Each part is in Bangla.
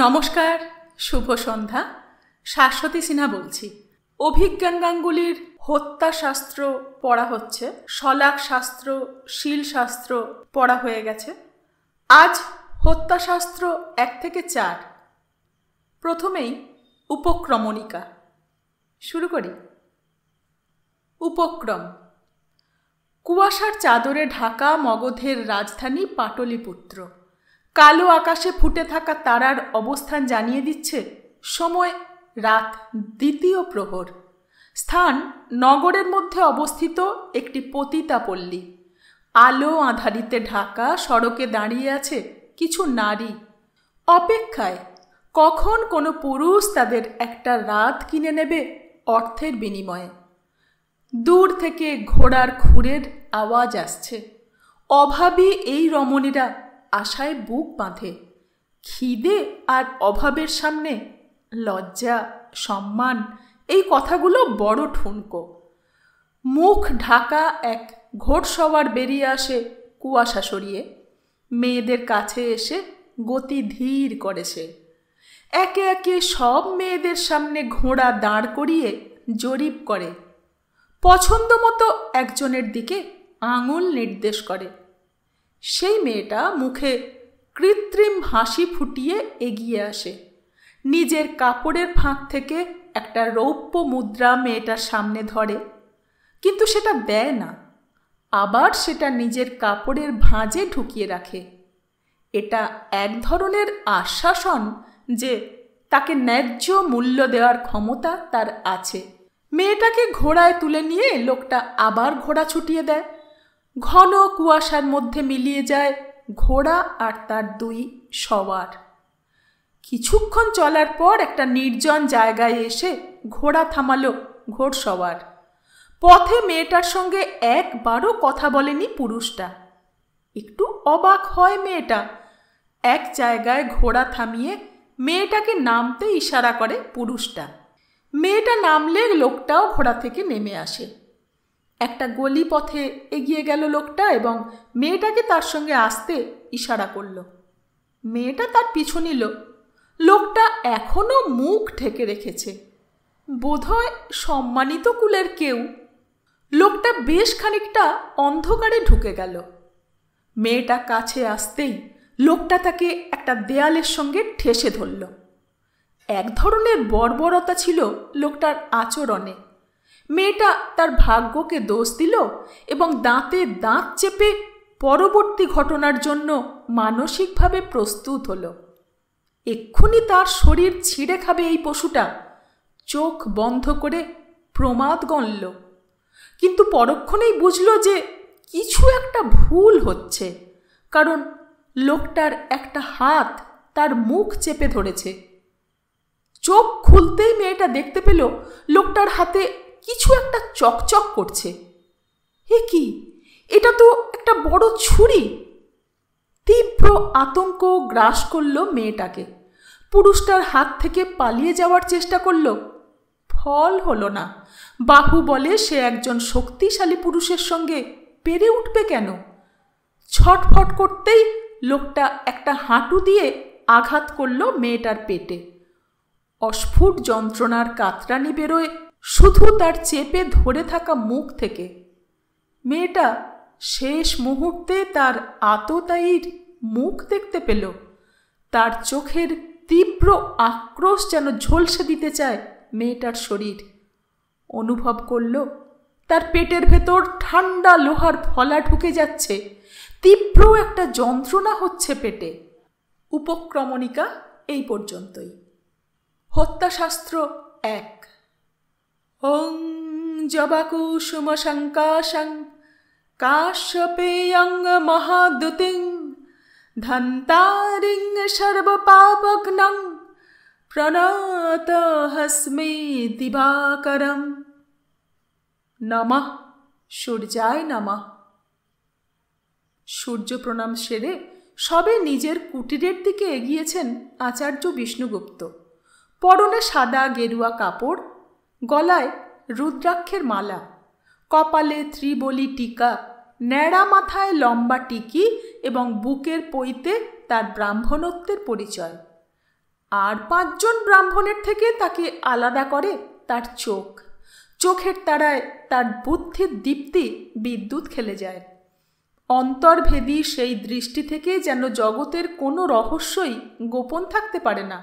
নমস্কার, শুভ সন্ধ্যা। শাশ্বতী সিনহা বলছি। অভিজ্ঞান গাঙ্গুলির হত্যাশাস্ত্র পড়া হচ্ছে, শলাক শাস্ত্র, শিল শাস্ত্র পড়া হয়ে গেছে। আজ হত্যাশাস্ত্র 1 থেকে 4। প্রথমেই উপক্রমণিকা শুরু করি। উপক্রম। কুয়াশার চাদরে ঢাকা মগধের রাজধানী পাটলিপুত্র। কালো আকাশে ফুটে থাকা তারার অবস্থান জানিয়ে দিচ্ছে সময় রাত 2য় প্রহর। স্থান নগরের মধ্যে অবস্থিত একটি পতিতাপল্লী। আলো আঁধারিতে ঢাকা সড়কে দাঁড়িয়ে আছে কিছু নারী, অপেক্ষায় কখন কোনো পুরুষ তাদের একটা রাত কিনে নেবে অর্থের বিনিময়ে। দূর থেকে ঘোড়ার খুরের আওয়াজ আসছে। অভাবী এই রমণীরা আশায় বুক বাঁধে। খিদে আর অভাবের সামনে লজ্জা, সম্মান এই কথাগুলো বড় ঠুনকো। মুখ ঢাকা এক ঘোড়সওয়ার বেরিয়ে আসে কুয়াশা সরিয়ে। মেয়েদের কাছে এসে গতি ধীর করে সে। একে একে সব মেয়েদের সামনে ঘোড়া দাঁড় করিয়ে জরিপ করে। পছন্দ মতো একজনের দিকে আঙুল নির্দেশ করে। সেই মেয়েটা মুখে কৃত্রিম হাসি ফুটিয়ে এগিয়ে আসে। নিজের কাপড়ের ফাঁক থেকে একটা রৌপ্য মুদ্রা মেয়েটার সামনে ধরে, কিন্তু সেটা দেয় না। আবার সেটা নিজের কাপড়ের ভাঁজে ঢুকিয়ে রাখে। এটা এক ধরনের আশ্বাসন যে তাকে ন্যায্য মূল্য দেওয়ার ক্ষমতা তার আছে। মেয়েটাকে ঘোড়ায় তুলে নিয়ে লোকটা আবার ঘোড়া ছুটিয়ে দেয়। ঘন কুয়াশার মধ্যে মিলিয়ে যায় ঘোড়া আর তার 2 সওয়ার। কিছুক্ষণ চলার পর একটা নির্জন জায়গায় এসে ঘোড়া থামালো ঘোড়সওয়ার। পথে মেয়েটার সঙ্গে একবারও কথা বলেনি পুরুষটা। একটু অবাক হয় মেয়েটা। এক জায়গায় ঘোড়া থামিয়ে মেয়েটাকে নামতে ইশারা করে পুরুষটা। মেয়েটা নামলে লোকটাও ঘোড়া থেকে নেমে আসে। একটা গলি পথে এগিয়ে গেল লোকটা এবং মেয়েটাকে তার সঙ্গে আসতে ইশারা করল। মেয়েটা তার পিছু নিল। লোকটা এখনো মুখ ঢেকে রেখেছে। বোধহয় সম্মানিত কুলের কেউ। লোকটা বেশ খানিকটা অন্ধকারে ঢুকে গেল। মেয়েটা কাছে আসতেই লোকটা তাকে একটা দেয়ালের সঙ্গে ঠেসে ধরল। এক ধরনের বর্বরতা ছিল লোকটার আচরণে। মেয়েটা তার ভাগ্যকে দোষ দিল এবং দাঁতে দাঁত চেপে পরবর্তী ঘটনার জন্য মানসিকভাবে প্রস্তুত হলো। এক্ষুনি তার শরীর ছিঁড়ে খাবে এই পশুটা। চোখ বন্ধ করে প্রমাদ গণল, কিন্তু পরক্ষণেই বুঝল যে কিছু একটা ভুল হচ্ছে, কারণ লোকটার একটা হাত তার মুখ চেপে ধরেছে। চোখ খুলতেই মেয়েটা দেখতে পেল লোকটার হাতে কিছু একটা চকচক করছে। এ কি? এটা তো একটা বড় ছুরি। তীব্র আতঙ্ক গ্রাস করল মেয়েটাকে। পুরুষটার হাত থেকে পালিয়ে যাওয়ার চেষ্টা করল, ফল হলো না। বাহুবলে সে একজন শক্তিশালী পুরুষের সঙ্গে পেরে উঠবে কেন? ছটফট করতেই লোকটা একটা হাঁটু দিয়ে আঘাত করল মেয়েটার পেটে। অস্ফুট যন্ত্রণার কাতরানি বেরোয় শুধু তার চেপে ধরে থাকা মুখ থেকে। মেয়েটা শেষ মুহূর্তে তার আততায়ীর মুখ দেখতে পেল। তার চোখের তীব্র আক্রোশ যেন ঝলসে দিতে চায় মেয়েটার শরীর। অনুভব করল তার পেটের ভেতর ঠান্ডা লোহার ফলা ঢুকে যাচ্ছে। তীব্র একটা যন্ত্রণা হচ্ছে পেটে। উপক্রমণিকা এই পর্যন্তই। হত্যাশাস্ত্র 1। ওং জবাকুসুম শঙ্কাশং কাশ্যপেয়ং মহাদুতিং ধন্তারিং সর্বপাপঘ্নং প্রণতহস্মি দিবাকরম। নমঃ সূর্যায় নমঃ। সূর্য প্রণাম সেরে সবে নিজের কুটিরের দিকে এগিয়েছেন আচার্য বিষ্ণুগুপ্ত। পরনে সাদা গেরুয়া কাপড়, গলায় রুদ্রাক্ষের মালা, কপালে ত্রিবলি টিকা, ন্যাড়া মাথায় লম্বা টিকি এবং বুকের পইতে তার ব্রাহ্মণত্বের পরিচয়। আর 5 জন ব্রাহ্মণের থেকে তাকে আলাদা করে তার চোখ। চোখের তারায় তার বুদ্ধির দীপ্তি বিদ্যুৎ খেলে যায়। অন্তর্ভেদী সেই দৃষ্টি থেকে যেন জগতের কোনো রহস্যই গোপন থাকতে পারে না।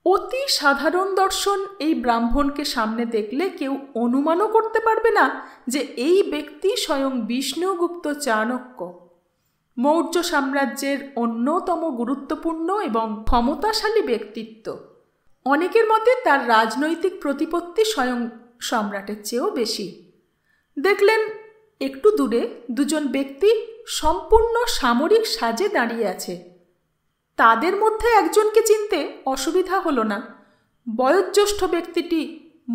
অতি সাধারণ দর্শন এই ব্রাহ্মণকে সামনে দেখলে কেউ অনুমানও করতে পারবে না যে এই ব্যক্তি স্বয়ং বিষ্ণুগুপ্ত চাণক্য, মৌর্য সাম্রাজ্যের অন্যতম গুরুত্বপূর্ণ এবং ক্ষমতাশালী ব্যক্তিত্ব। অনেকের মতে তার রাজনৈতিক প্রতিপত্তি স্বয়ং সম্রাটের চেয়েও বেশি। দেখলেন একটু দূরে 2 জন ব্যক্তি সম্পূর্ণ সামরিক সাজে দাঁড়িয়ে আছে। তাদের মধ্যে একজনকে চিনতে অসুবিধা হলো না। বয়োজ্যেষ্ঠ ব্যক্তিটি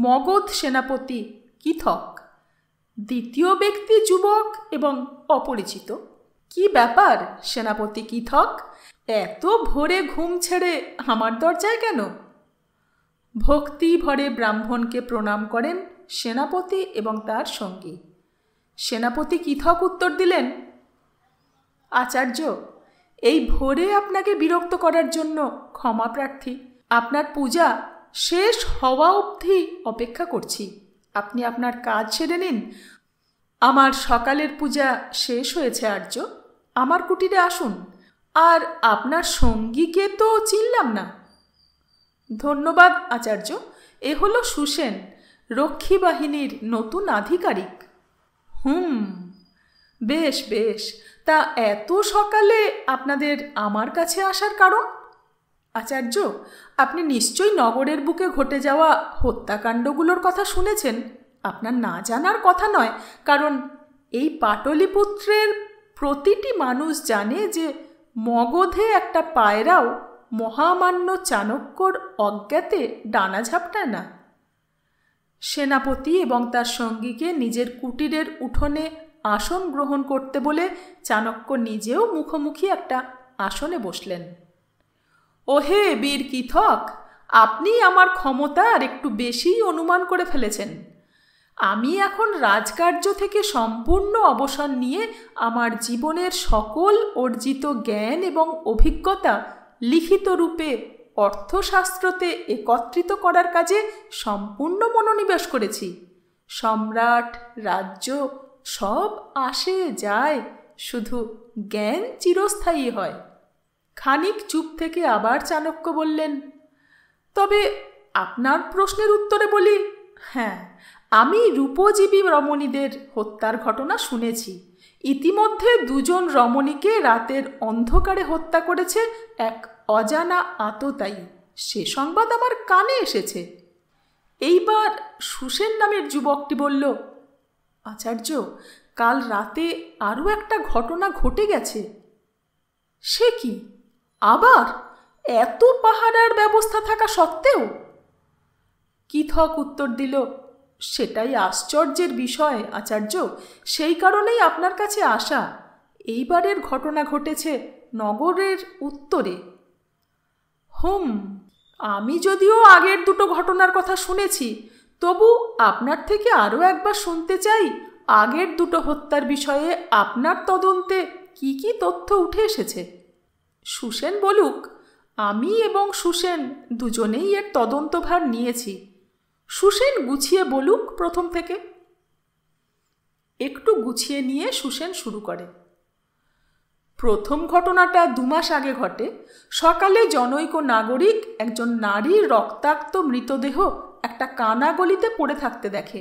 মগধ সেনাপতি কিথক। দ্বিতীয় ব্যক্তি যুবক এবং অপরিচিত। কি ব্যাপার সেনাপতি কিথক, এত ভোরে ঘুম ছেড়ে আমার দরজায় কেন? ভক্তি ভরে ব্রাহ্মণকে প্রণাম করেন সেনাপতি এবং তার সঙ্গী। সেনাপতি কিথক উত্তর দিলেন, আচার্য, এই ভোরে আপনাকে বিরক্ত করার জন্য ক্ষমা প্রার্থী। আপনার পূজা শেষ হওয়া অবধি অপেক্ষা করছি। আপনি আপনার কাজ সেরে নিন। আমার সকালের পূজা শেষ হয়েছে আর্য, আমার কুটিরে আসুন। আর আপনার সঙ্গীকে তো চিনলাম না। ধন্যবাদ আচার্য, এ হলো সুসেন, রক্ষী বাহিনীর নতুন আধিকারিক। বেশ বেশ, তা এত সকালে আপনাদের আমার কাছে আসার কারণ? আচার্য, আপনি নিশ্চয়ই নগরের বুকে ঘটে যাওয়া হত্যাকাণ্ডগুলোর কথা শুনেছেন। আপনার না জানার কথা নয়, কারণ এই পাটলিপুত্রের প্রতিটি মানুষ জানে যে মগধে একটা পায়রাও মহামান্য চাণক্যর অজ্ঞাতে ডানা ঝাপটায় না। সেনাপতি এবং তার সঙ্গীকে নিজের কুটিরের উঠোনে আসন গ্রহণ করতে বলে চাণক্য নিজেও মুখোমুখি একটা আসনে বসলেন। ওহে বীর কিথক, আপনি আমার ক্ষমতা আর একটু বেশিই অনুমান করে ফেলেছেন। আমি এখন রাজকার্য থেকে সম্পূর্ণ অবসর নিয়ে আমার জীবনের সকল অর্জিত জ্ঞান এবং অভিজ্ঞতা লিখিত রূপে অর্থশাস্ত্রতে একত্রিত করার কাজে সম্পূর্ণ মনোনিবেশ করেছি। সম্রাট, রাজ্য সব আসে যায়, শুধু জ্ঞান চিরস্থায়ী হয়। খানিক চুপ থেকে আবার চাণক্য বললেন, তবে আপনার প্রশ্নের উত্তরে বলি, হ্যাঁ, আমি রূপজীবী রমণীদের হত্যার ঘটনা শুনেছি। ইতিমধ্যে 2 জন রমণীকে রাতের অন্ধকারে হত্যা করেছে এক অজানা আততায়ী, সে সংবাদ আমার কানে এসেছে। এইবার সুসেন নামের যুবকটি বলল, আচার্য, কাল রাতে আরও একটা ঘটনা ঘটে গেছে। সে কি? আবার এত পাহারার ব্যবস্থা থাকা সত্ত্বেও? কিথক উত্তর দিল, সেটাই আশ্চর্যের বিষয় আচার্য, সেই কারণেই আপনার কাছে আসা। এইবারের ঘটনা ঘটেছে নগরের উত্তরে। আমি যদিও আগের 2টো ঘটনার কথা শুনেছি, তবু আপনার থেকে আরও একবার শুনতে চাই আগের 2টো হত্যার বিষয়ে আপনার তদন্তে কি কি তথ্য উঠে এসেছে। সুসেন বলুক, আমি এবং সুসেন দুজনেই এর তদন্তভার নিয়েছি। সুসেন গুছিয়ে বলুক প্রথম থেকে। একটু গুছিয়ে নিয়ে সুসেন শুরু করে। প্রথম ঘটনাটা 2 মাস আগে ঘটে। সকালে জনৈক নাগরিক একজন নারীর রক্তাক্ত মৃতদেহ একটা কানাগলিতে পড়ে থাকতে দেখে।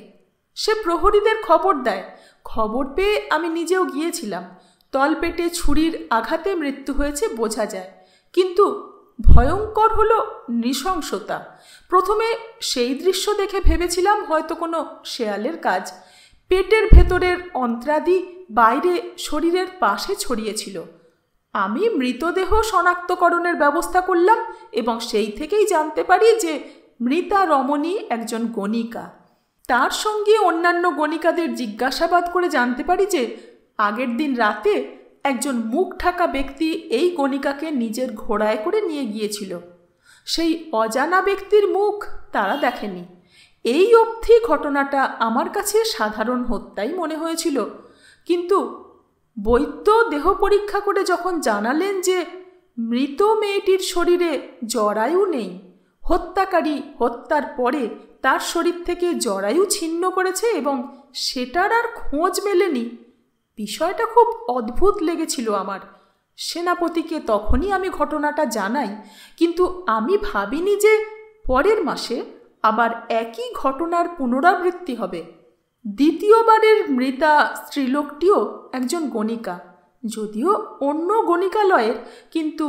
সে প্রহরীদের খবর দেয়। খবর পেয়ে আমি নিজেও গিয়েছিলাম। তলপেটে ছুরির আঘাতে মৃত্যু হয়েছে বোঝা যায়, কিন্তু ভয়ঙ্কর হলো নৃশংসতা। প্রথমে সেই দৃশ্য দেখে ভেবেছিলাম হয়তো কোনো শেয়ালের কাজ। পেটের ভেতরের অন্ত্রাদি বাইরে শরীরের পাশে ছড়িয়েছিল। আমি মৃতদেহ শনাক্তকরণের ব্যবস্থা করলাম এবং সেই থেকেই জানতে পারি যে মৃতা রমণী একজন গণিকা। তার সঙ্গে অন্যান্য গণিকাদের জিজ্ঞাসাবাদ করে জানতে পারি যে আগের দিন রাতে একজন মুখ ঢাকা ব্যক্তি এই গণিকাকে নিজের ঘোড়ায় করে নিয়ে গিয়েছিল। সেই অজানা ব্যক্তির মুখ তারা দেখেনি। এই অবধি ঘটনাটা আমার কাছে সাধারণ হত্যাই মনে হয়েছিল, কিন্তু বৈদ্য দেহ পরীক্ষা করে যখন জানালেন যে মৃত মেয়েটির শরীরে জরায়ু নেই। হত্যাকারী হত্যার পরে তার শরীর থেকে জরায়ু ছিন্ন করেছে এবং সেটার আর খোঁজ মেলেনি। বিষয়টা খুব অদ্ভুত লেগেছিল আমার। সেনাপতিকে তখনই আমি ঘটনাটা জানাই, কিন্তু আমি ভাবিনি যে পরের মাসে আবার একই ঘটনার পুনরাবৃত্তি হবে। দ্বিতীয়বারের মৃতা স্ত্রীলোকটিও একজন গণিকা, যদিও অন্য গণিকালয়ের, কিন্তু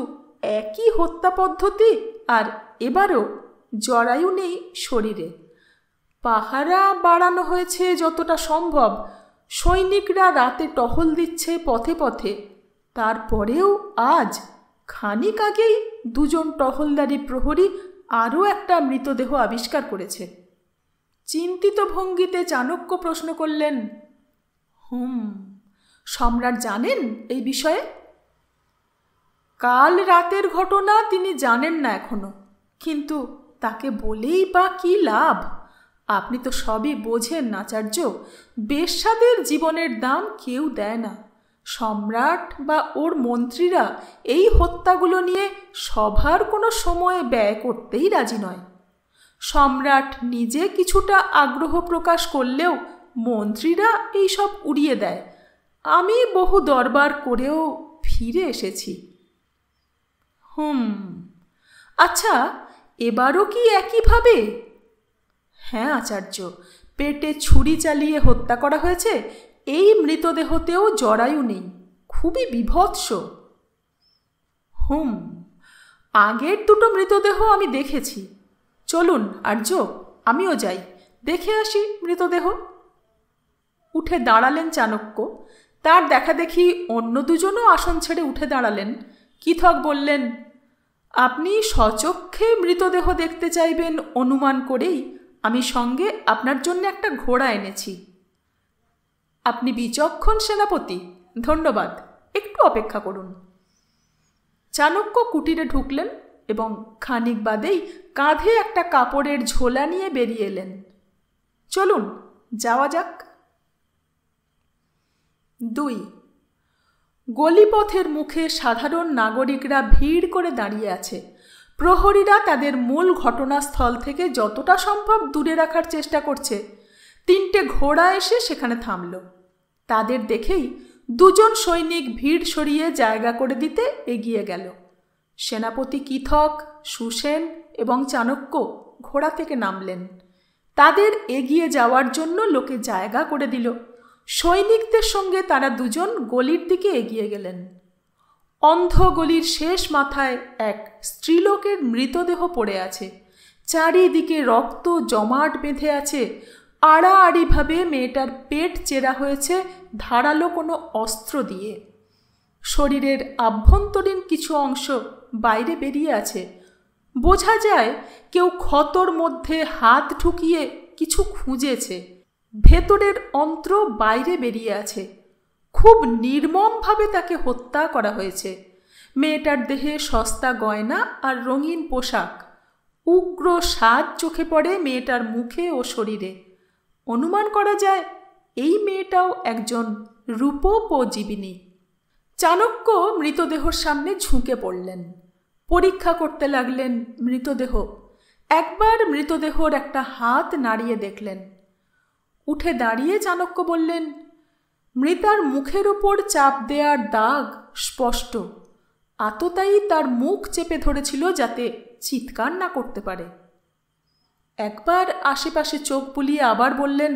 একই হত্যা পদ্ধতি, আর এবারও জরায়ু নেই শরীরে। পাহারা বাড়ানো হয়েছে যতটা সম্ভব। সৈনিকরা রাতে টহল দিচ্ছে পথে পথে। তারপরেও আজ খানিক আগেই দুজন টহলদারি প্রহরী আরও একটা মৃতদেহ আবিষ্কার করেছে। চিন্তিত ভঙ্গিতে চাণক্য প্রশ্ন করলেন, সম্রাট জানেন এই বিষয়ে? কাল রাতের ঘটনা তিনি জানেন না এখনো, কিন্তু তাকে বলেই বা কি লাভ? আপনি তো সবই বোঝেন আচার্য। বেশ্যাদের জীবনের দাম কেউ দেয় না। সম্রাট বা ওর মন্ত্রীরা এই হত্যাগুলো নিয়ে সভার কোনো সময় ব্যয় করতেই রাজি নয়। সম্রাট নিজে কিছুটা আগ্রহ প্রকাশ করলেও মন্ত্রীরা এইসব উড়িয়ে দেয়। আমি বহু দরবার করেও ফিরে এসেছি। আচ্ছা, এবারও কি একইভাবে? হ্যাঁ আচার্য, পেটে ছুরি চালিয়ে হত্যা করা হয়েছে। এই মৃতদেহতেও জরায়ু নেই। খুবই বীভৎস। আগের দুটো মৃতদেহ আমি দেখেছি। চলুন আর্য, আমিও যাই, দেখে আসি মৃতদেহ। উঠে দাঁড়ালেন চাণক্য। তার দেখা দেখি অন্য দুজনও আসন ছেড়ে উঠে দাঁড়ালেন। কীথক বললেন, আপনি স্বচক্ষে মৃতদেহ দেখতে চাইবেন অনুমান করেই আমি সঙ্গে আপনার জন্য একটা ঘোড়া এনেছি। আপনি বিচক্ষণ সেনাপতি, ধন্যবাদ। একটু অপেক্ষা করুন। চাণক্য কুটিরে ঢুকলেন এবং খানিক বাদেই কাঁধে একটা কাপড়ের ঝোলা নিয়ে বেরিয়ে এলেন। চলুন যাওয়া যাক। 2. গলিপথের মুখে সাধারণ নাগরিকরা ভিড় করে দাঁড়িয়ে আছে। প্রহরীরা তাদের মূল ঘটনাস্থল থেকে যতটা সম্ভব দূরে রাখার চেষ্টা করছে। 3টে ঘোড়া এসে সেখানে থামল। তাদের দেখেই দুজন সৈনিক ভিড় সরিয়ে জায়গা করে দিতে এগিয়ে গেল। সেনাপতি কীথক, সুসেন এবং চাণক্য ঘোড়া থেকে নামলেন। তাদের এগিয়ে যাওয়ার জন্য লোকে জায়গা করে দিল। সৈনিকদের সঙ্গে তারা দুজন গলির দিকে এগিয়ে গেলেন। অন্ধ গলির শেষ মাথায় এক স্ত্রীলোকের মৃতদেহ পড়ে আছে। চারিদিকে রক্ত জমাট বেঁধে আছে। আড়াআড়িভাবে মেয়েটার পেট চেরা হয়েছে ধারালো কোনো অস্ত্র দিয়ে। শরীরের আভ্যন্তরীণ কিছু অংশ বাইরে বেরিয়ে আছে। বোঝা যায় কেউ ক্ষতর মধ্যে হাত ঢুকিয়ে কিছু খুঁজেছে। ভেতরের অন্ত্র বাইরে বেরিয়ে আছে। খুব নির্মমভাবে তাকে হত্যা করা হয়েছে। মেয়েটার দেহে সস্তা গয়না আর রঙিন পোশাক। উগ্র স্বাদ চোখে পড়ে মেয়েটার মুখে ও শরীরে। অনুমান করা যায় এই মেয়েটাও একজন রূপোপজীবিনী। চাণক্য মৃতদেহর সামনে ঝুঁকে পড়লেন। পরীক্ষা করতে লাগলেন মৃতদেহ। একবার মৃতদেহর একটা হাত নাড়িয়ে দেখলেন। উঠে দাঁড়িয়ে চাণক্য বললেন, মৃতার মুখের ওপর চাপ দেওয়ার দাগ স্পষ্ট। আততায়ী তার মুখ চেপে ধরেছিল যাতে চিৎকার না করতে পারে। একবার আশেপাশে চোখ বুলিয়ে আবার বললেন,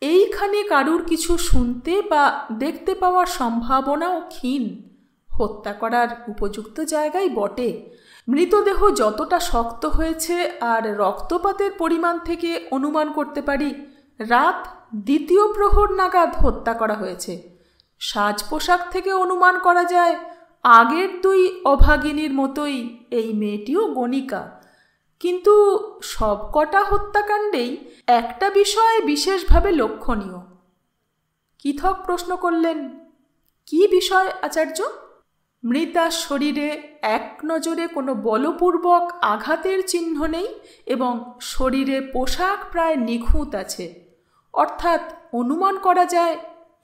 এইখানে কারুর কিছু শুনতে বা দেখতে পাওয়ার সম্ভাবনাও ক্ষীণ। হত্যা করার উপযুক্ত জায়গায় বটে। মৃতদেহ যতটা শক্ত হয়েছে আর রক্তপাতের পরিমাণ থেকে অনুমান করতে পারি রাত 2য় প্রহর নাগাদ হত্যা করা হয়েছে। সাজ পোশাক থেকে অনুমান করা যায় আগের 2 অভাগিনীর মতোই এই মেয়েটিও গণিকা। কিন্তু সবকটা হত্যাকাণ্ডেই একটা বিষয় বিশেষভাবে লক্ষণীয়। কীথক প্রশ্ন করলেন, কি বিষয় আচার্য? মৃতার শরীরে এক নজরে কোনো বলপূর্বক আঘাতের চিহ্ন নেই এবং শরীরে পোশাক প্রায় নিখুঁত আছে। অর্থাৎ অনুমান করা যায়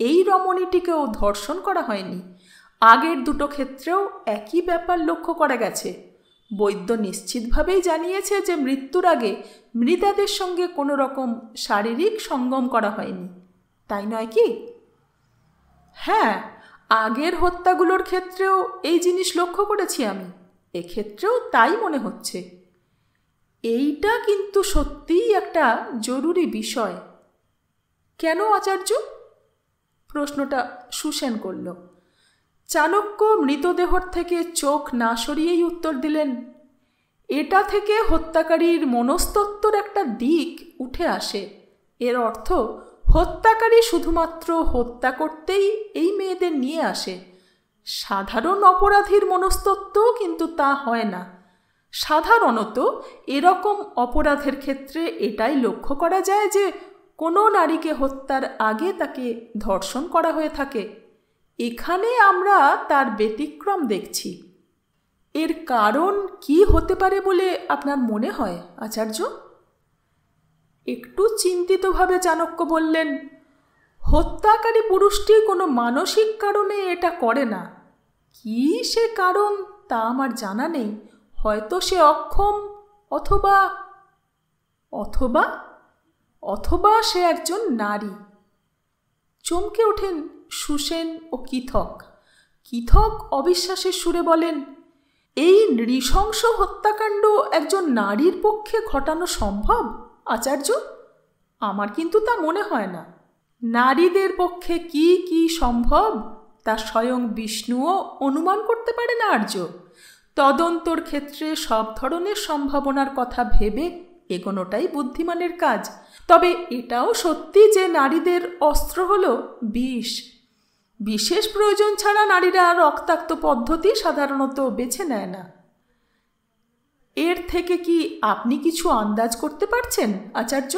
এই রমণীটিকেও ধর্ষণ করা হয়নি। আগের দুটো ক্ষেত্রেও একই ব্যাপার লক্ষ্য করা গেছে। বৈদ্য নিশ্চিতভাবেই জানিয়েছে যে মৃত্যুর আগে মৃতাদের সঙ্গে কোনো রকম শারীরিক সঙ্গম করা হয়নি, তাই নয় কি? হ্যাঁ, আগের হত্যাগুলোর ক্ষেত্রেও এই জিনিস লক্ষ্য করেছি আমি, এক্ষেত্রেও তাই মনে হচ্ছে। এইটা কিন্তু সত্যিই একটা জরুরি বিষয়। কেন আচার্য? প্রশ্নটা সুসেন করল। চাণক্য মৃতদেহর থেকে চোখ না সরিয়েই উত্তর দিলেন, এটা থেকে হত্যাকারীর মনস্তত্ত্বর একটা দিক উঠে আসে। এর অর্থ হত্যাকারী শুধুমাত্র হত্যা করতেই এই মেয়েদের নিয়ে আসে। সাধারণ অপরাধীর মনস্তত্ত্ব কিন্তু তা হয় না। সাধারণত এরকম অপরাধের ক্ষেত্রে এটাই লক্ষ্য করা যায় যে কোনো নারীকে হত্যার আগে তাকে ধর্ষণ করা হয়ে থাকে। এখানে আমরা তার ব্যতিক্রম দেখছি। এর কারণ কি হতে পারে বলে আপনার মনে হয় আচার্য? একটু চিন্তিতভাবে চাণক্য বললেন, হত্যাকারী পুরুষটি কোনো মানসিক কারণে এটা করে না। কি সে কারণ তা আমার জানা নেই। হয়তো সে অক্ষম, অথবা অথবা অথবা সে একজন নারী। চমকে ওঠেন সুসেন ও কিথক। কিথক অবিশ্বাসের সুরে বলেন, এই নৃশংস হত্যাকাণ্ড একজন নারীর পক্ষে ঘটানো সম্ভব আচার্য? আমার কিন্তু তা মনে হয় না। নারীদের পক্ষে কি কি সম্ভব তা স্বয়ং বিষ্ণুও অনুমান করতে পারে না আর্য। তদন্তর ক্ষেত্রে সব ধরনের সম্ভাবনার কথা ভেবে এগোনোটাই বুদ্ধিমানের কাজ। তবে এটাও সত্যি যে নারীদের অস্ত্র হলো বিষ। বিশেষ প্রয়োজন ছাড়া নারীরা রক্তাক্ত পদ্ধতি সাধারণত বেছে নেয় না। এর থেকে কি আপনি কিছু আন্দাজ করতে পারছেন আচার্য?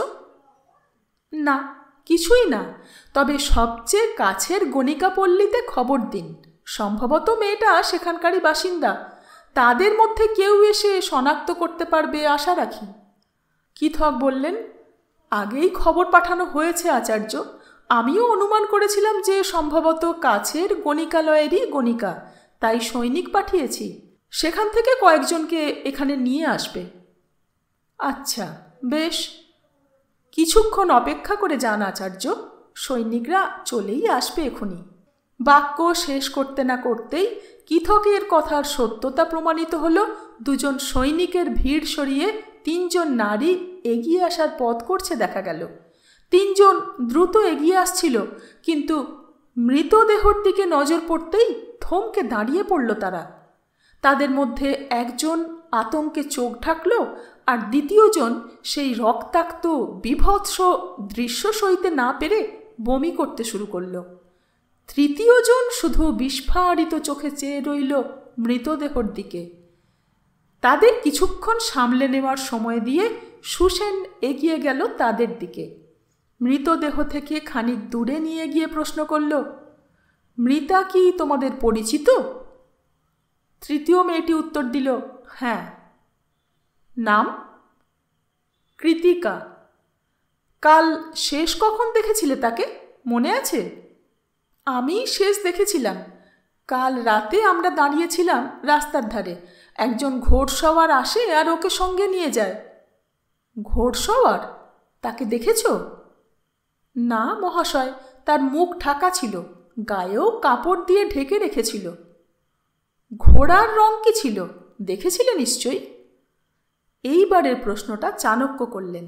না, কিছুই না। তবে সবচেয়ে কাছের গণিকা পল্লীতে খবর দিন। সম্ভবত মেয়েটা সেখানকারই বাসিন্দা। তাদের মধ্যে কেউ এসে শনাক্ত করতে পারবে আশা রাখি। কিথক বললেন, আগেই খবর পাঠানো হয়েছে আচার্য। আমিও অনুমান করেছিলাম যে সম্ভবত কাছের গণিকালয়েরই গণিকা, তাই সৈনিক পাঠিয়েছি। সেখান থেকে কয়েকজনকে এখানে নিয়ে আসবে। আচ্ছা, বেশ, কিছুক্ষণ অপেক্ষা করে যান আচার্য। সৈনিকরা চলেই আসবে এখুনি। বাক্য শেষ করতে না করতেই কিথকের কথার সত্যতা প্রমাণিত হল। দুজন সৈনিকের ভিড় সরিয়ে তিনজন নারী এগিয়ে আসার পথ করছে দেখা গেল। তিনজন দ্রুত এগিয়ে আসছিল, কিন্তু মৃতদেহর দিকে নজর পড়তেই থমকে দাঁড়িয়ে পড়ল তারা। তাদের মধ্যে একজন আতঙ্কে চোখ ঢাকল, আর দ্বিতীয়জন সেই রক্তাক্ত বীভৎস দৃশ্য সইতে না পেরে বমি করতে শুরু করল। তৃতীয়জন শুধু বিস্ফারিত চোখে চেয়ে রইল মৃতদেহর দিকে। তাদের কিছুক্ষণ সামলে নেওয়ার সময় দিয়ে সুসেন এগিয়ে গেল তাদের দিকে। মৃতদেহ থেকে খানিক দূরে নিয়ে গিয়ে প্রশ্ন করল, মৃতা কি তোমাদের পরিচিত? তৃতীয় মেয়েটি উত্তর দিল, হ্যাঁ। নাম? কৃতিকা। কাল শেষ কখন দেখেছিলে তাকে, মনে আছে? আমি শেষ দেখেছিলাম কাল রাতে। আমরা দাঁড়িয়েছিলাম রাস্তার ধারে। একজন ঘোড়সওয়ার আসে আর ওকে সঙ্গে নিয়ে যায়। ঘোড়সওয়ার? তাকে দেখেছ? না মহাশয়, তার মুখ ঢাকা ছিল, গায়েও কাপড় দিয়ে ঢেকে রেখেছিল। ঘোড়ার রং কি ছিল, দেখেছিলে নিশ্চয়ই? এইবারের প্রশ্নটা চাণক্য করলেন।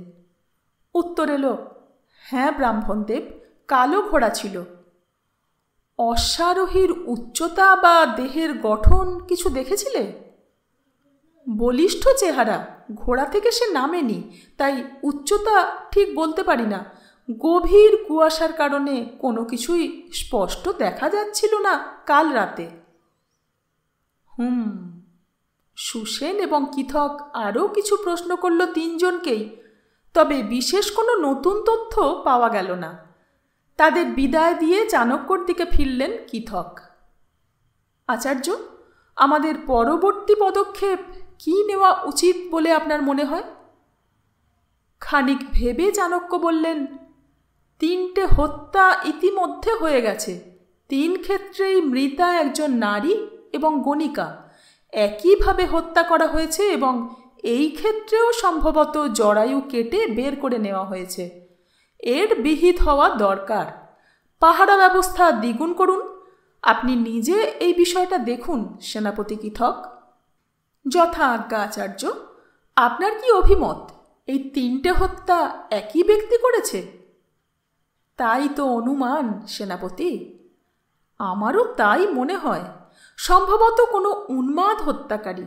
উত্তর এলো, হ্যাঁ ব্রাহ্মণদেব, কালো ঘোড়া ছিল। অশ্বারোহীর উচ্চতা বা দেহের গঠন কিছু দেখেছিলে? বলিষ্ঠ চেহারা, ঘোড়া থেকে সে নামেনি, তাই উচ্চতা ঠিক বলতে পারি না। গভীর কুয়াশার কারণে কোনো কিছুই স্পষ্ট দেখা যাচ্ছিল না কাল রাতে। সুসেন এবং কিথক আরও কিছু প্রশ্ন করল তিনজনকেই, তবে বিশেষ কোনো নতুন তথ্য পাওয়া গেল না। তাদের বিদায় দিয়ে চাণক্যর দিকে ফিরলেন কিথক। আচার্য, আমাদের পরবর্তী পদক্ষেপ কি নেওয়া উচিত বলে আপনার মনে হয়? খানিক ভেবে চাণক্য বললেন, 3টে হত্যা ইতিমধ্যে হয়ে গেছে। তিন ক্ষেত্রেই মৃতা একজন নারী এবং গণিকা, একইভাবে হত্যা করা হয়েছে এবং এই ক্ষেত্রেও সম্ভবত জরায়ু কেটে বের করে নেওয়া হয়েছে। এর বিহিত হওয়া দরকার। পাহারা ব্যবস্থা দ্বিগুণ করুন। আপনি নিজে এই বিষয়টা দেখুন সেনাপতি কিথক। যথা আজ্ঞা আচার্য। আপনার কি অভিমত? এই তিনটে হত্যা একই ব্যক্তি করেছে? তাই তো অনুমান সেনাপতি। আমারও তাই মনে হয়। সম্ভবত কোনো উন্মাদ হত্যাকারী।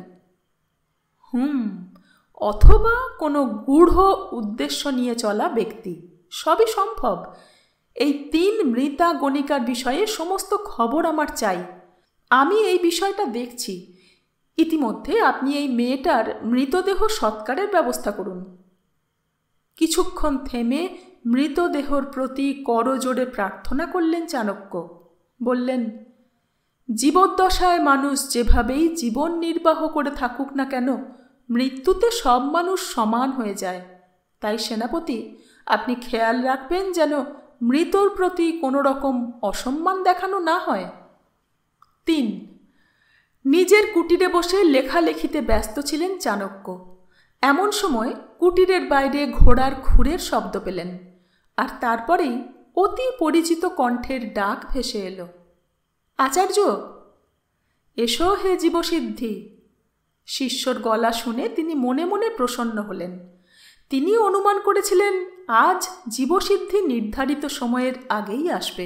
অথবা কোনো গূঢ় উদ্দেশ্য নিয়ে চলা ব্যক্তি। সবই সম্ভব। এই তিন মৃতা গণিকার বিষয়ে সমস্ত খবর আমার চাই। আমি এই বিষয়টা দেখছি। ইতিমধ্যে আপনি এই মেয়েটার মৃতদেহ সৎকারের ব্যবস্থা করুন। কিছুক্ষণ থেমে মৃতদেহর প্রতি করজোড়ে প্রার্থনা করলেন চাণক্য। বললেন, জীবদ্দশায় মানুষ যেভাবেই জীবন নির্বাহ করে থাকুক না কেন, মৃত্যুতে সব মানুষ সমান হয়ে যায়। তাই সেনাপতি, আপনি খেয়াল রাখবেন যেন মৃতর প্রতি কোনো রকম অসম্মান দেখানো না হয়। 3. নিজের কুটিরে বসে লেখালেখিতে ব্যস্ত ছিলেন চাণক্য। এমন সময় কুটিরের বাইরে ঘোড়ার খুরের শব্দ পেলেন, আর তারপরেই অতি পরিচিত কণ্ঠের ডাক ভেসে এলো। আচার্য! এসো হে জীবসিদ্ধি। শিষ্যর গলা শুনে তিনি মনে মনে প্রসন্ন হলেন। তিনি অনুমান করেছিলেন আজ জীবসিদ্ধি নির্ধারিত সময়ের আগেই আসবে।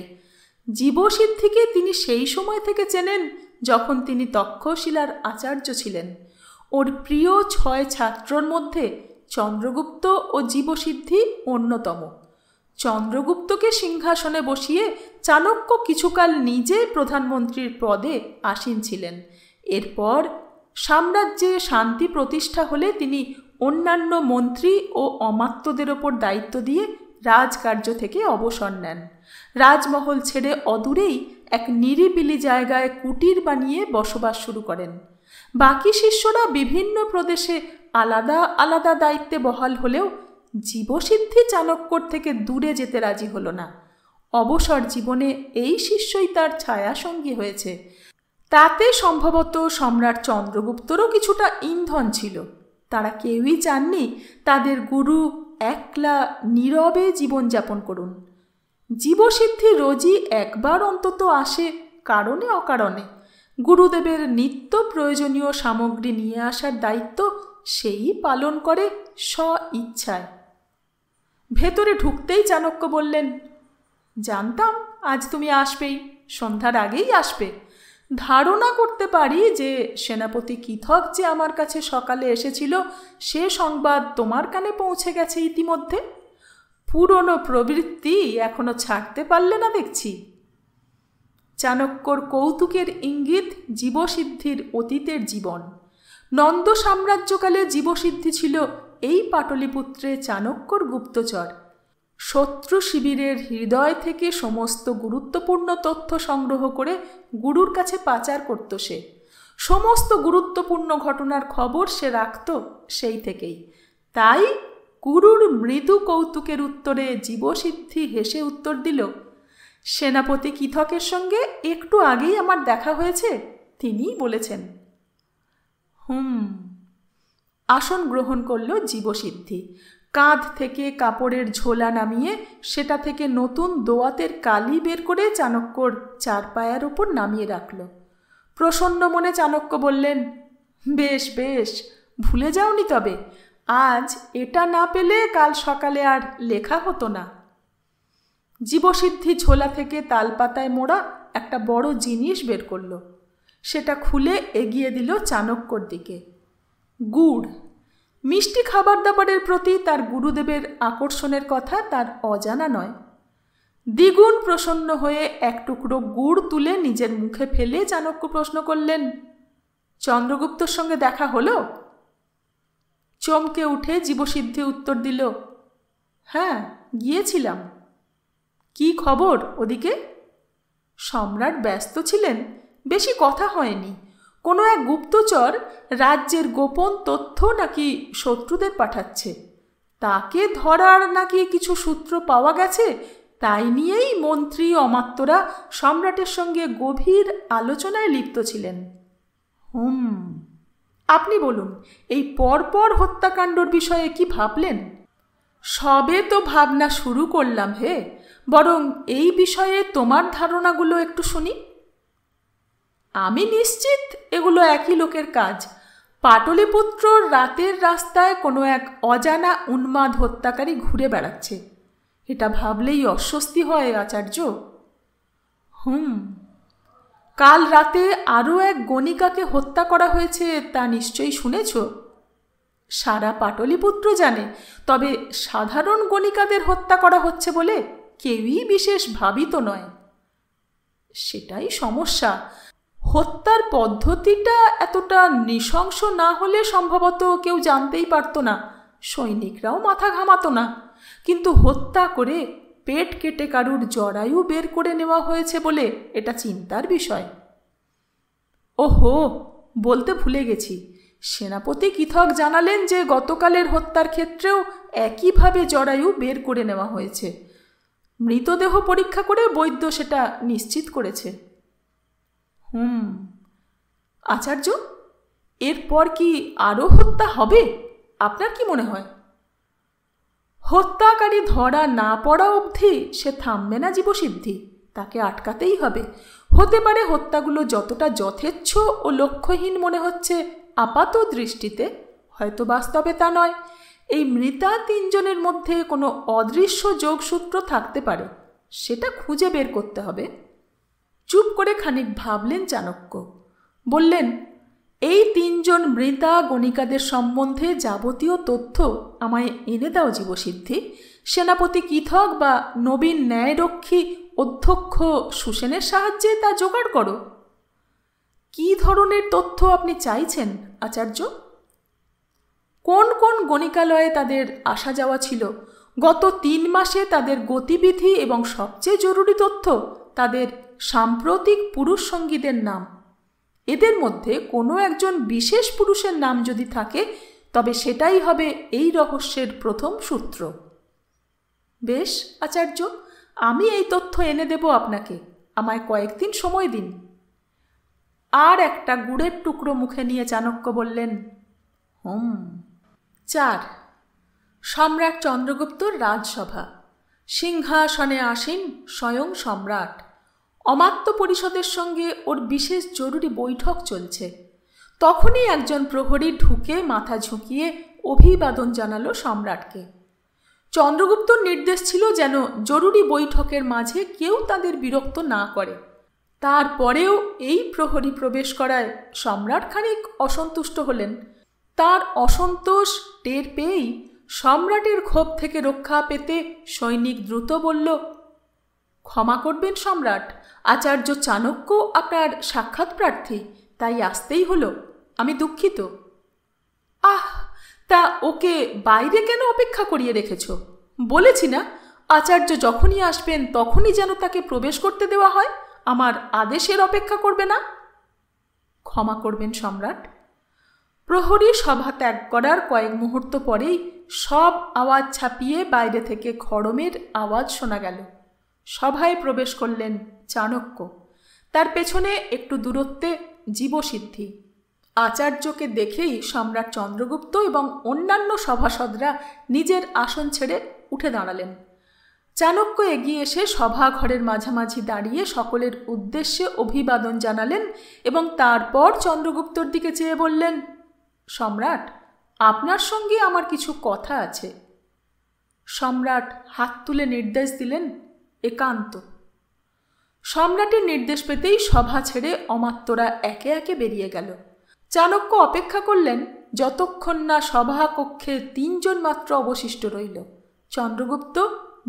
জীবসিদ্ধিকে তিনি সেই সময় থেকে চেনেন যখন তিনি তক্ষশিলার আচার্য ছিলেন। ওর প্রিয় 6 ছাত্রর মধ্যে চন্দ্রগুপ্ত ও জীবসিদ্ধি অন্যতম। চন্দ্রগুপ্তকে সিংহাসনে বসিয়ে চাণক্য কিছুকাল নিজে প্রধানমন্ত্রীর পদে আসীন ছিলেন। এরপর সাম্রাজ্যে শান্তি প্রতিষ্ঠা হলে তিনি অন্যান্য মন্ত্রী ও অমাত্যদের ওপর দায়িত্ব দিয়ে রাজকার্য থেকে অবসর নেন। রাজমহল ছেড়ে অদূরেই এক নিরিবিলি জায়গায় কুটির বানিয়ে বসবাস শুরু করেন। বাকি শিষ্যরা বিভিন্ন প্রদেশে আলাদা আলাদা দায়িত্বে বহাল হলেও জীবসিদ্ধি চাণক্যর থেকে দূরে যেতে রাজি হল না। অবসর জীবনে এই শিষ্যই তার ছায়াসঙ্গী হয়েছে। তাতে সম্ভবত সম্রাট চন্দ্রগুপ্তরও কিছুটা ইন্ধন ছিল। তারা কেউই চাননি তাদের গুরু একলা নীরবে জীবনযাপন করুন। জীবসিদ্ধি রোজই একবার অন্তত আসে কারণে অকারণে। গুরুদেবের নিত্য প্রয়োজনীয় সামগ্রী নিয়ে আসার দায়িত্ব সেই পালন করে স্ব ইচ্ছায়। ভেতরে ঢুকতেই চাণক্য বললেন, জানতাম আজ তুমি আসবেই, সন্ধ্যার আগেই আসবে। ধারণা করতে পারি যে সেনাপতি কিথক যে আমার কাছে সকালে এসেছিল সে সংবাদ তোমার কানে পৌঁছে গেছে ইতিমধ্যে। পুরনো প্রবৃত্তি এখনো ছাড়তে পারলে না দেখছি। চাণক্যর কৌতুকের ইঙ্গিত জীবসিদ্ধির অতীতের জীবন। নন্দ সাম্রাজ্যকালে জীবসিদ্ধি ছিল এই পাটলিপুত্রে চাণক্যর গুপ্তচর। শত্রু শিবিরের হৃদয় থেকে সমস্ত গুরুত্বপূর্ণ তথ্য সংগ্রহ করে গুরুর কাছে পাচার করত সে। সমস্ত গুরুত্বপূর্ণ ঘটনার খবর সে রাখত সেই থেকেই। তাই গুরুর মৃদু কৌতুকের উত্তরে জীবসিদ্ধি হেসে উত্তর দিল, সেনাপতি কিথকের সঙ্গে একটু আগেই আমার দেখা হয়েছে, তিনিই বলেছেন। আসন গ্রহণ করল জীবসিদ্ধি। কাঁধ থেকে কাপড়ের ঝোলা নামিয়ে সেটা থেকে নতুন দোয়াতের কালি বের করে চাণক্যর 4 পায়ের ওপর নামিয়ে রাখল। প্রসন্ন মনে চাণক্য বললেন, বেশ বেশ, ভুলে যাওনি তবে? আজ এটা না পেলে কাল সকালে আর লেখা হতো না। জীবসিদ্ধি ঝোলা থেকে তালপাতায় মোড়া একটা বড় জিনিস বের করল। সেটা খুলে এগিয়ে দিল চাণক্যর দিকে। গুড়। মিষ্টি খাবার দাবারের প্রতি তার গুরুদেবের আকর্ষণের কথা তার অজানা নয়। দ্বিগুণ প্রসন্ন হয়ে এক টুকরো গুড় তুলে নিজের মুখে ফেলে চাণক্য প্রশ্ন করলেন, চন্দ্রগুপ্তর সঙ্গে দেখা হলো? চমকে উঠে জীবসিদ্ধি উত্তর দিল, হ্যাঁ, গিয়েছিলাম। কি খবর ওদিকে? সম্রাট ব্যস্ত ছিলেন, বেশি কথা হয়নি। কোনো এক গুপ্তচর রাজ্যের গোপন তথ্য নাকি শত্রুদের পাঠাচ্ছে। তাকে ধরার নাকি কিছু সূত্র পাওয়া গেছে, তাই নিয়েই মন্ত্রী অমাত্যরা সম্রাটের সঙ্গে গভীর আলোচনায় লিপ্ত ছিলেন। আপনি বলুন, এই পরপর হত্যাকাণ্ডর বিষয়ে কি ভাবলেন? সবে তো ভাবনা শুরু করলাম হে, বরং এই বিষয়ে তোমার ধারণাগুলো একটু শুনি। আমি নিশ্চিত এগুলো একই লোকের কাজ। পাটলিপুত্র রাতের রাস্তায় কোনো এক অজানা উন্মাদ হত্যাকারী ঘুরে বেড়াচ্ছে, এটা ভাবলেই অস্বস্তি হয় আচার্য। কাল রাতে আরও এক গণিকাকে হত্যা করা হয়েছে, তা নিশ্চয়ই শুনেছ। সারা পাটলিপুত্র জানে, তবে সাধারণ গণিকাদের হত্যা করা হচ্ছে বলে কেউই বিশেষ ভাবিত নয়। সেটাই সমস্যা। হত্যার পদ্ধতিটা এতটা নৃশংস না হলে সম্ভবত কেউ জানতেই পারত না, সৈনিকরাও মাথা ঘামাতো না। কিন্তু হত্যা করে পেট কেটে কারুর জরায়ু বের করে নেওয়া হয়েছে বলে এটা চিন্তার বিষয়। ওহো, বলতে ভুলে গেছি, সেনাপতি কৃথক জানালেন যে গতকালের হত্যার ক্ষেত্রেও একইভাবে জরায়ু বের করে নেওয়া হয়েছে। মৃতদেহ পরীক্ষা করে বৈদ্য সেটা নিশ্চিত করেছে। আচার্য, এরপর কি আরও হত্যা হবে? আপনার কি মনে হয়? হত্যাকারী ধরা না পড়া অবধি সে থামবে না জীবসিদ্ধি, তাকে আটকাতেই হবে। হতে পারে হত্যাগুলো যতটা যথেচ্ছ ও লক্ষ্যহীন মনে হচ্ছে আপাত দৃষ্টিতে, হয়তো বাস্তবে তা নয়। এই মৃতা তিনজনের মধ্যে কোনো অদৃশ্য যোগসূত্র থাকতে পারে, সেটা খুঁজে বের করতে হবে। চুপ করে খানিক ভাবলেন চাণক্য। বললেন, এই তিনজন মৃতা গণিকাদের সম্বন্ধে যাবতীয় তথ্য আমায় এনে দাও জীবসিদ্ধি। সেনাপতি কৃথক বা নবীন ন্যায়রক্ষী অধ্যক্ষ সুসেনের সাহায্যে তা জোগাড় করো। কি ধরনের তথ্য আপনি চাইছেন আচার্য? কোন কোন গণিকালয়ে তাদের আসা যাওয়া ছিল, গত 3 মাসে তাদের গতিবিধি এবং সবচেয়ে জরুরি তথ্য তাদের সাম্প্রতিক পুরুষ সঙ্গীদের নাম। এদের মধ্যে কোনো একজন বিশেষ পুরুষের নাম যদি থাকে, তবে সেটাই হবে এই রহস্যের প্রথম সূত্র। বেশ আচার্য, আমি এই তথ্য এনে দেব আপনাকে, আমায় কয়েকদিন সময় দিন। আর একটা গুড়ের টুকরো মুখে নিয়ে চাণক্য বললেন, 4 সম্রাট চন্দ্রগুপ্তর রাজসভা। সিংহাসনে আসীন স্বয়ং সম্রাট। অমাত্য পরিষদের সঙ্গে ওর বিশেষ জরুরি বৈঠক চলছে। তখনই একজন প্রহরী ঢুকে মাথা ঝুঁকিয়ে অভিবাদন জানালো সম্রাটকে। চন্দ্রগুপ্তর নির্দেশ ছিল যেন জরুরি বৈঠকের মাঝে কেউ তাদের বিরক্ত না করে। তারপরেও এই প্রহরী প্রবেশ করায় সম্রাট খানিক অসন্তুষ্ট হলেন। তার অসন্তোষ টের পেয়েই সম্রাটের ক্ষোভ থেকে রক্ষা পেতে সৈনিক দ্রুত বলল, ক্ষমা করবেন সম্রাট, আচার্য চাণক্য আপনার সাক্ষাৎ প্রার্থী, তাই আসতেই হলো, আমি দুঃখিত। আহ, তা ওকে বাইরে কেন অপেক্ষা করিয়ে রেখেছ? বলেছি না, আচার্য যখনই আসবেন তখনই যেন তাকে প্রবেশ করতে দেওয়া হয়, আমার আদেশের অপেক্ষা করবে না। ক্ষমা করবেন সম্রাট। প্রহরী সভা ত্যাগ করার কয়েক মুহূর্ত পরেই সব আওয়াজ ছাপিয়ে বাইরে থেকে খড়মের আওয়াজ শোনা গেল। সভায় প্রবেশ করলেন চাণক্য, তার পেছনে একটু দূরত্বে জীবসিদ্ধি। আচার্যকে দেখেই সম্রাট চন্দ্রগুপ্ত এবং অন্যান্য সভাসদরা নিজের আসন ছেড়ে উঠে দাঁড়ালেন। চাণক্য এগিয়ে এসে সভাঘরের মাঝামাঝি দাঁড়িয়ে সকলের উদ্দেশ্যে অভিবাদন জানালেন এবং তারপর চন্দ্রগুপ্তর দিকে চেয়ে বললেন, সম্রাট, আপনার সঙ্গে আমার কিছু কথা আছে। সম্রাট হাত তুলে নির্দেশ দিলেন, একান্ত। সম্রাটের নির্দেশ পেতেই সভা ছেড়ে অমাত্যরা একে একে বেরিয়ে গেল। চাণক্য অপেক্ষা করলেন যতক্ষণ না সভাকক্ষে 3 জন মাত্র অবশিষ্ট রইল, চন্দ্রগুপ্ত,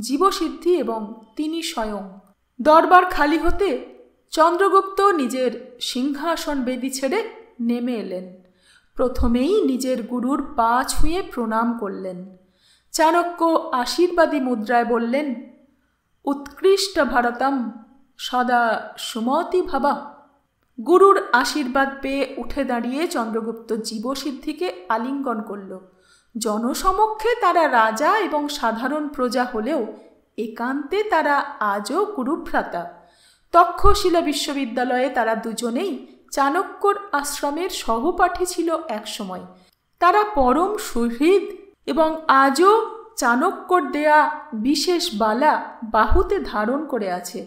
জীবসিদ্ধি এবং তিনি স্বয়ং। দরবার খালি হতে চন্দ্রগুপ্ত নিজের সিংহাসন বেদি ছেড়ে নেমে এলেন। প্রথমেই নিজের গুরুর পা ছুঁয়ে প্রণাম করলেন। চাণক্য আশীর্বাদী মুদ্রায় বললেন, উৎকৃষ্ট ভারতম সদা সুমতি ভাবা। গুরুর আশীর্বাদ পেয়ে উঠে দাঁড়িয়ে চন্দ্রগুপ্ত জীবসিদ্ধিকে আলিঙ্গন করল। জনসমক্ষে তারা রাজা এবং সাধারণ প্রজা হলেও একান্তে তারা আজও গুরুভ্রাতা। তক্ষশিলা বিশ্ববিদ্যালয়ে তারা দুজনেই চাণক্যর আশ্রমের সহপাঠী ছিল একসময়। তারা পরম সুহৃদ এবং আজও চাণক্যর দেয়া বিশেষ বালা বাহুতে ধারণ করে আছে।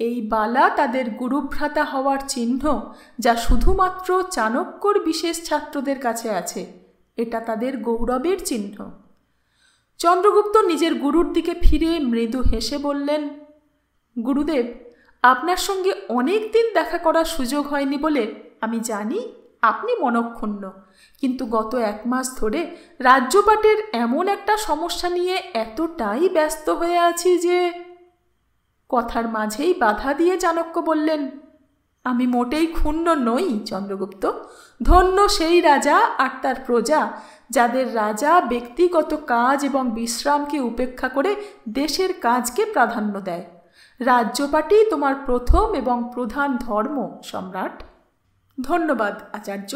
এই বালা তাদের গুরুভ্রাতা হওয়ার চিহ্ন, যা শুধুমাত্র চাণক্যর বিশেষ ছাত্রদের কাছে আছে। এটা তাদের গৌরবের চিহ্ন। চন্দ্রগুপ্ত নিজের গুরুর দিকে ফিরে মৃদু হেসে বললেন, গুরুদেব, আপনার সঙ্গে অনেক দিন দেখা করার সুযোগ হয়নি বলে আমি জানি আপনি মনক্ষুণ্ণ, কিন্তু গত 1 মাস ধরে রাজ্যপাটের এমন একটা সমস্যা নিয়ে এতটাই ব্যস্ত হয়ে আছি যে... কথার মাঝেই বাধা দিয়ে চাণক্য বললেন, আমি মোটেই ক্ষুণ্ণ নই চন্দ্রগুপ্ত। ধন্য সেই রাজা আর তার প্রজা, যাদের রাজা ব্যক্তিগত কাজ এবং বিশ্রামকে উপেক্ষা করে দেশের কাজকে প্রাধান্য দেয়। রাজ্যপাটই তোমার প্রথম এবং প্রধান ধর্ম, সম্রাট। ধন্যবাদ আচার্য,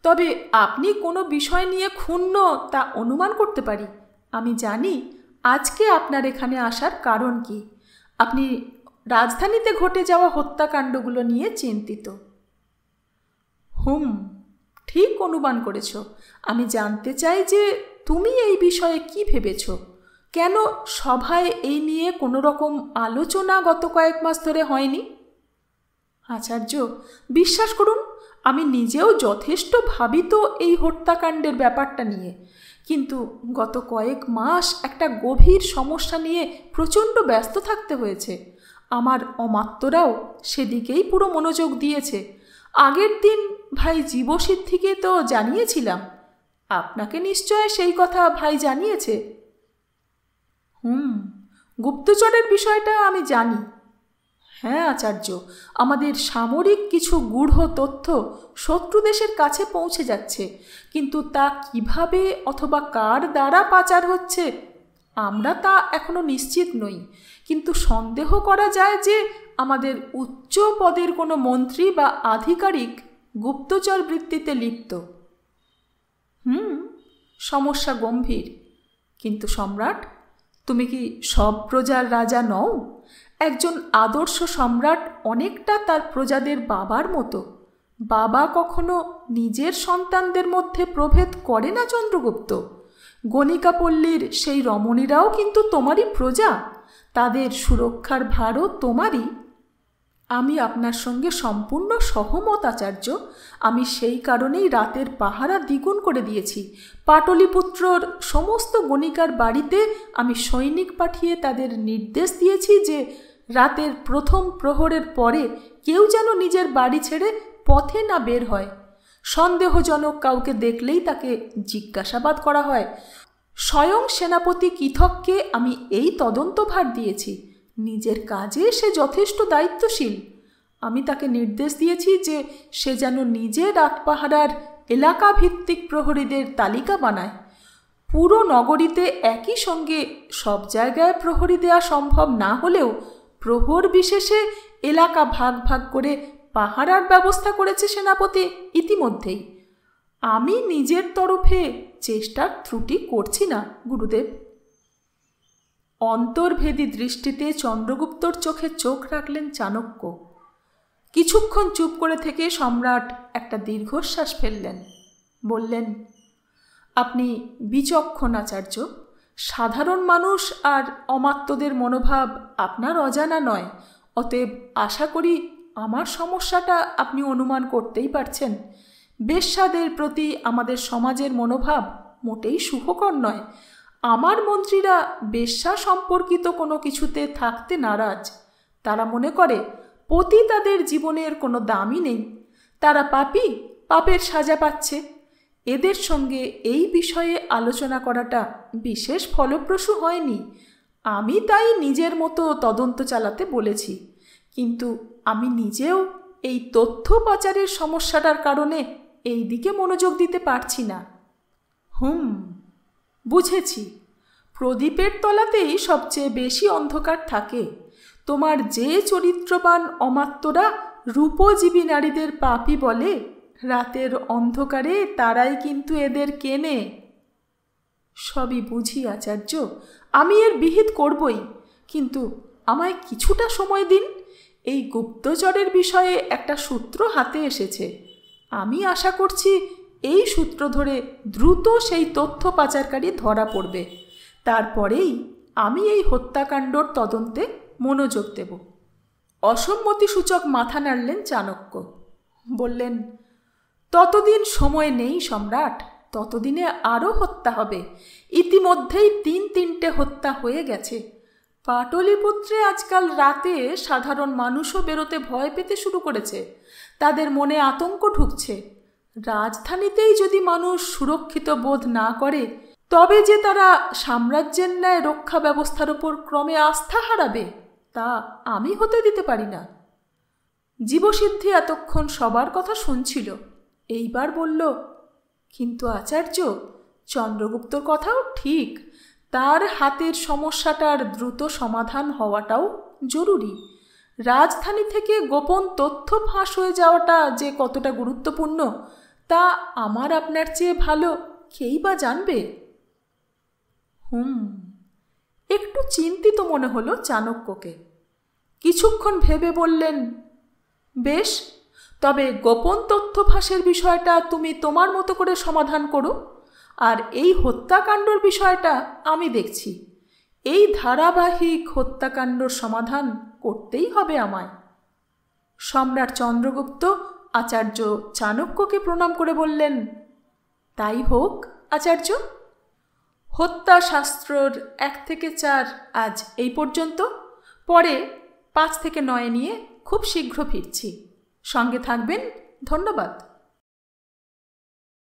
তবে আপনি কোনো বিষয় নিয়ে ক্ষুণ্ণ তা অনুমান করতে পারি। আমি জানি আজকে আপনার এখানে আসার কারণ কি। আপনি রাজধানীতে ঘটে যাওয়া হত্যাকাণ্ডগুলো নিয়ে চিন্তিত। ঠিক অনুমান করেছ। আমি জানতে চাই যে তুমি এই বিষয়ে কি ভেবেছ। কেন সভায় এই নিয়ে কোনো রকম আলোচনা গত কয়েক মাস ধরে হয়নি? আচার্য, বিশ্বাস করুন, আমি নিজেও যথেষ্ট ভাবিত এই হত্যাকাণ্ডের ব্যাপারটা নিয়ে, কিন্তু গত কয়েক মাস একটা গভীর সমস্যা নিয়ে প্রচণ্ড ব্যস্ত থাকতে হয়েছে। আমার অমাত্যরাও সেদিকেই পুরো মনোযোগ দিয়েছে। আগের দিন ভাই জীবসিদ্ধিকে তো জানিয়েছিলাম। আপনাকে নিশ্চয় সেই কথা ভাই জানিয়েছে। গুপ্তচরের বিষয়টা আমি জানি। হ্যাঁ আচার্য, আমাদের সামরিক কিছু গূঢ় তথ্য শত্রু দেশের কাছে পৌঁছে যাচ্ছে, কিন্তু তা কিভাবে অথবা কার দ্বারা পাচার হচ্ছে আমরা তা এখনো নিশ্চিত নই। কিন্তু সন্দেহ করা যায় যে আমাদের উচ্চ পদের কোনো মন্ত্রী বা আধিকারিক গুপ্তচর বৃত্তিতে লিপ্ত। সমস্যা গম্ভীর। কিন্তু সম্রাট, তুমি কি সব প্রজার রাজা নও? একজন আদর্শ সম্রাট অনেকটা তার প্রজাদের বাবার মতো। বাবা কখনো নিজের সন্তানদের মধ্যে প্রভেদ করে না চন্দ্রগুপ্ত। গণিকাপল্লীর সেই রমণীরাও কিন্তু তোমারই প্রজা। তাদের সুরক্ষার ভারও তোমারই। আমি আপনার সঙ্গে সম্পূর্ণ সহমত আচার্য। আমি সেই কারণেই রাতের পাহারা দ্বিগুণ করে দিয়েছি। পাটলিপুত্রর সমস্ত গণিকার বাড়িতে আমি সৈনিক পাঠিয়ে তাদের নির্দেশ দিয়েছি যে রাতের প্রথম প্রহরের পরে কেউ যেন নিজের বাড়ি ছেড়ে পথে না বের হয়। সন্দেহজনক কাউকে দেখলেই তাকে জিজ্ঞাসাবাদ করা হয়। স্বয়ং সেনাপতি কিথককে আমি এই তদন্তভার দিয়েছি। নিজের কাজে সে যথেষ্ট দায়িত্বশীল। আমি তাকে নির্দেশ দিয়েছি যে সে যেন নিজে রাতপাহারার এলাকাভিত্তিক প্রহরীদের তালিকা বানায়। পুরো নগরীতে একই সঙ্গে সব জায়গায় প্রহরী দেওয়া সম্ভব না হলেও প্রহর বিশেষে এলাকা ভাগ ভাগ করে পাহারার ব্যবস্থা করেছে সেনাপতি ইতিমধ্যেই। আমি নিজের তরফে চেষ্টার ত্রুটি করছি না গুরুদেব। অন্তর্ভেদী দৃষ্টিতে চন্দ্রগুপ্তর চোখে চোখ রাখলেন চাণক্য। কিছুক্ষণ চুপ করে থেকে সম্রাট একটা দীর্ঘশ্বাস ফেললেন। বললেন, আপনি বিচক্ষণ আচার্য। সাধারণ মানুষ আর অমাত্যদের মনোভাব আপনার অজানা নয়। অতএব আশা করি আমার সমস্যাটা আপনি অনুমান করতেই পারছেন। বেশ্যাদের প্রতি আমাদের সমাজের মনোভাব মোটেই সুখকর নয়। আমার মন্ত্রীরা বেশ্যা সম্পর্কিত কোনো কিছুতে থাকতে নারাজ। তারা মনে করে পতি তাদের জীবনের কোনো দামই নেই। তারা পাপী, পাপের সাজা পাচ্ছে। এদের সঙ্গে এই বিষয়ে আলোচনা করাটা বিশেষ ফলপ্রসূ হয়নি। আমি তাই নিজের মতো তদন্ত চালাতে বলেছি, কিন্তু আমি নিজেও এই তথ্য পাচারের সমস্যাটার কারণে এই দিকে মনোযোগ দিতে পারছি না। বুঝেছি। প্রদীপের তলাতেই সবচেয়ে বেশি অন্ধকার থাকে। তোমার যে চরিত্রবান অমাত্যরা রূপজীবী নারীদের পাপী বলে, রাতের অন্ধকারে তারাই কিন্তু এদের কেনে। সবই বুঝি আচার্য, আমি এর বিহিত করবই। কিন্তু আমায় কিছুটা সময় দিন। এই গুপ্তচরের বিষয়ে একটা সূত্র হাতে এসেছে। আমি আশা করছি এই সূত্র ধরে দ্রুত সেই তথ্য পাচারকারী ধরা পড়বে। তারপরেই আমি এই হত্যাকাণ্ডর তদন্তে মনোযোগ দেব। অসম্মতিসূচক মাথা নাড়লেন চাণক্য। বললেন, ততদিন সময় নেই সম্রাট, ততদিনে আরও হত্যা হবে। ইতিমধ্যেই 3-3টে হত্যা হয়ে গেছে। পাটলিপুত্রে আজকাল রাতে সাধারণ মানুষও বেরোতে ভয় পেতে শুরু করেছে। তাদের মনে আতঙ্ক ঢুকছে। রাজধানীতেই যদি মানুষ সুরক্ষিত বোধ না করে, তবে যে তারা সাম্রাজ্যের ন্যায় রক্ষা ব্যবস্থার ওপর ক্রমে আস্থা হারাবে, তা আমি হতে দিতে পারি না। জীবসিদ্ধি এতক্ষণ সবার কথা শুনছিল। এইবার বলল, কিন্তু আচার্য, চন্দ্রগুপ্তর কথাও ঠিক। তার হাতের সমস্যাটার দ্রুত সমাধান হওয়াটাও জরুরি। রাজধানী থেকে গোপন তথ্য ফাঁস হয়ে যাওয়াটা যে কতটা গুরুত্বপূর্ণ, তা আমার আপনার চেয়ে ভালো কেই বা জানবে। একটু চিন্তিত মনে হলো চাণক্যকে। কিছুক্ষণ ভেবে বললেন, বেশ, তবে গোপন তথ্য ফাঁসের বিষয়টা তুমি তোমার মতো করে সমাধান করো, আর এই হত্যাকাণ্ডর বিষয়টা আমি দেখছি। এই ধারাবাহিক হত্যাকাণ্ডর সমাধান করতেই হবে আমায়। সম্রাট চন্দ্রগুপ্ত আচার্য চাণক্যকে প্রণাম করে বললেন, তাই হোক আচার্য। হত্যাশাস্ত্রর 1 থেকে 4 আজ এই পর্যন্ত। পরে 5 থেকে 9 নিয়ে খুব শীঘ্র ফিরছি। সঙ্গে থাকবেন। ধন্যবাদ।